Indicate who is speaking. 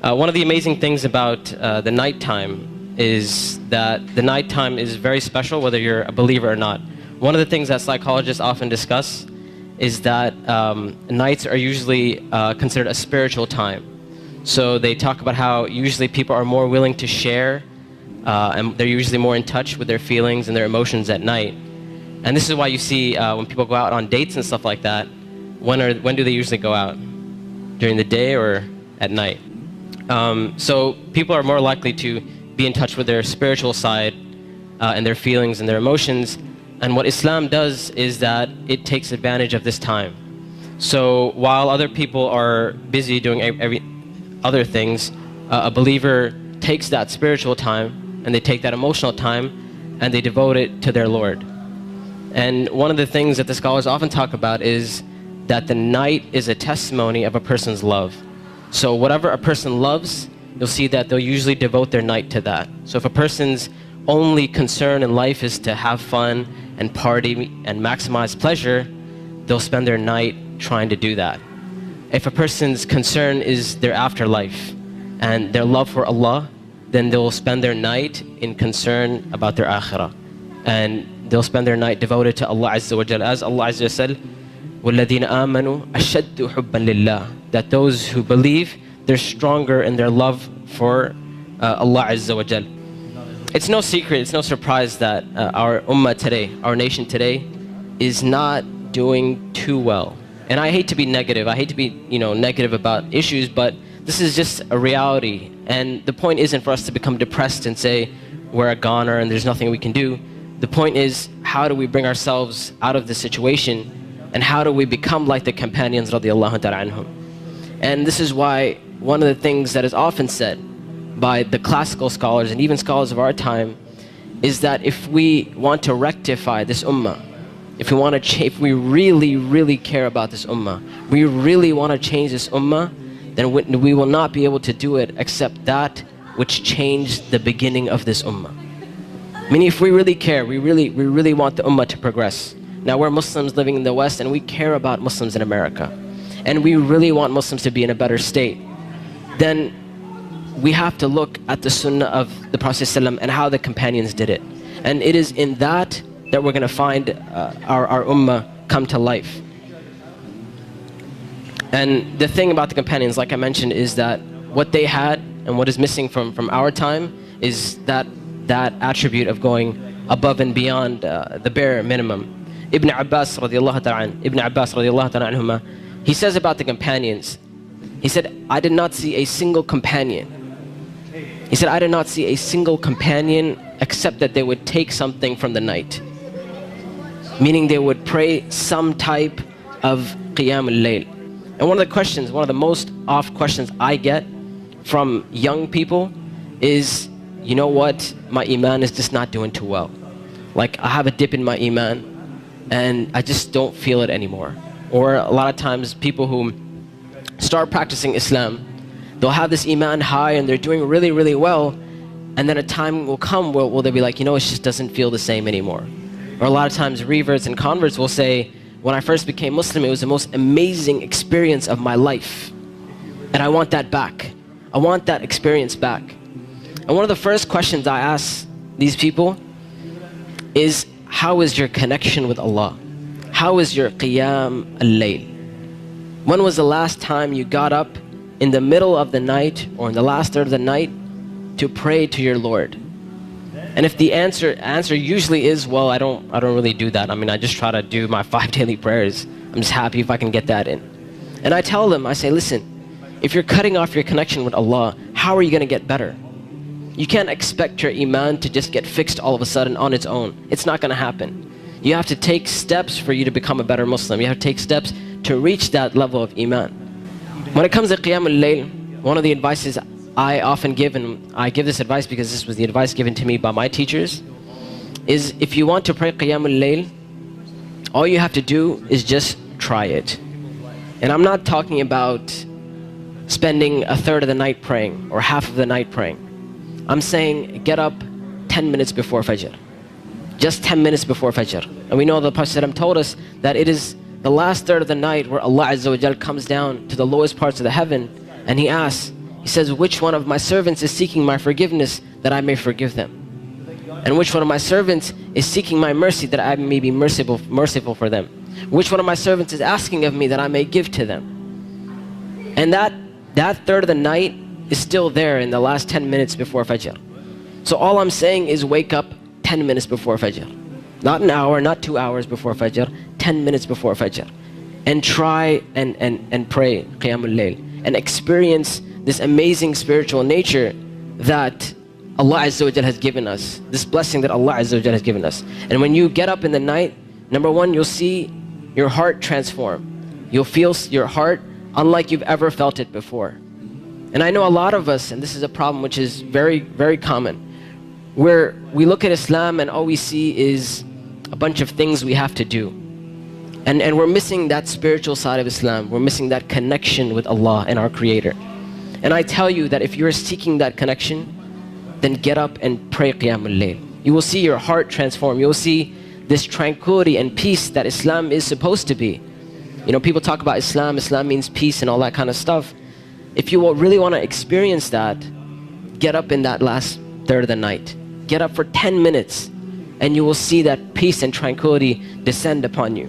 Speaker 1: One of the amazing things about the nighttime is that the nighttime is very special whether you're a believer or not. One of the things that psychologists often discuss is that nights are usually considered a spiritual time. So they talk about how usually people are more willing to share and they're usually more in touch with their feelings and their emotions at night. And this is why you see when people go out on dates and stuff like that, when do they usually go out? During the day or at night? So people are more likely to be in touch with their spiritual side and their feelings and their emotions. And what Islam does is that it takes advantage of this time. So while other people are busy doing other things, a believer takes that spiritual time and they take that emotional time and they devote it to their Lord. And one of the things that the scholars often talk about is that the night is a testimony of a person's love. So whatever a person loves, you'll see that they'll usually devote their night to that. So if a person's only concern in life is to have fun and party and maximize pleasure, they'll spend their night trying to do that. If a person's concern is their afterlife and their love for Allah, then they'll spend their night in concern about their akhirah. And they'll spend their night devoted to Allah Azza wa Jal. As Allah Azza wa Jal said, وَالَّذِينَ آمَنُوا أَشَدُّ حُبًّا لِلَّهِ, that those who believe, they're stronger in their love for Allah Azza wa Jal. It's no secret, it's no surprise that our ummah today, our nation today, is not doing too well. And I hate to be negative, I hate to be negative about issues, but this is just a reality. And the point isn't for us to become depressed and say we're a goner and there's nothing we can do. The point is, how do we bring ourselves out of this situation, and how do we become like the companions radiallahu ta'ala anhum? And this is why one of the things that is often said by the classical scholars and even scholars of our time is that if we want to rectify this ummah, if we really, really care about this ummah, we really want to change this ummah, then we will not be able to do it except that which changed the beginning of this ummah. Meaning, if we really care, we really want the ummah to progress. Now, we're Muslims living in the West and we care about Muslims in America, and we really want Muslims to be in a better state, then we have to look at the sunnah of the Prophet ﷺ and how the companions did it. And it is in that we're going to find our ummah come to life. And the thing about the companions, like I mentioned, is that what they had and what is missing from our time is that attribute of going above and beyond the bare minimum. Ibn Abbas radiallahu ta'ala anhuma, he says about the companions, he said, I did not see a single companion. He said, I did not see a single companion except that they would take something from the night. Meaning they would pray some type of qiyam al-layl. And one of the most oft questions I get from young people is, you know what, my iman is just not doing too well. Like, I have a dip in my iman and I just don't feel it anymore. Or a lot of times people who start practicing Islam, they'll have this iman high and they're doing really, really well, and then a time will come where they'll be like, it just doesn't feel the same anymore. Or a lot of times reverts and converts will say, when I first became Muslim, it was the most amazing experience of my life, and I want that back. I want that experience back. And one of the first questions I ask these people is, how is your connection with Allah? How is your qiyam al-layl? When was the last time you got up in the middle of the night or in the last third of the night to pray to your Lord? And if the answer usually is, well, I don't really do that. I just try to do my 5 daily prayers. I'm just happy if I can get that in. And I tell them, I say, listen, if you're cutting off your connection with Allah, how are you going to get better? You can't expect your iman to just get fixed all of a sudden on its own. It's not going to happen. You have to take steps for you to become a better Muslim. You have to take steps to reach that level of iman. When it comes to qiyam al-layl, one of the advices I often give, and I give this advice because this was the advice given to me by my teachers, is if you want to pray qiyam al-layl, all you have to do is just try it. And I'm not talking about spending a third of the night praying or half of the night praying. I'm saying get up 10 minutes before Fajr. Just 10 minutes before Fajr. And we know the Prophet ﷺ told us that it is the last third of the night where Allah Azza wa Jal comes down to the lowest parts of the heaven and He asks, He says, which one of my servants is seeking my forgiveness that I may forgive them? And which one of my servants is seeking my mercy that I may be merciful for them? Which one of my servants is asking of me that I may give to them? And that third of the night is still there in the last 10 minutes before Fajr. So all I'm saying is wake up 10 minutes before Fajr. Not an hour, not 2 hours before Fajr, 10 minutes before Fajr. And try and pray Qiyamul Layl. And experience this amazing spiritual nature that Allah Azza wa Jal has given us. This blessing that Allah Azza wa Jal has given us. And when you get up in the night, number one, you'll see your heart transform. You'll feel your heart unlike you've ever felt it before. And I know a lot of us, and this is a problem which is very, very common, where we look at Islam and all we see is a bunch of things we have to do. And we're missing that spiritual side of Islam. We're missing that connection with Allah and our Creator. And I tell you that if you're seeking that connection, then get up and pray Qiyamul Layl. You will see your heart transform. You will see this tranquility and peace that Islam is supposed to be. You know, people talk about Islam. Islam means peace and all that kind of stuff. If you really want to experience that, get up in that last third of the night. Get up for 10 minutes and you will see that peace and tranquility descend upon you.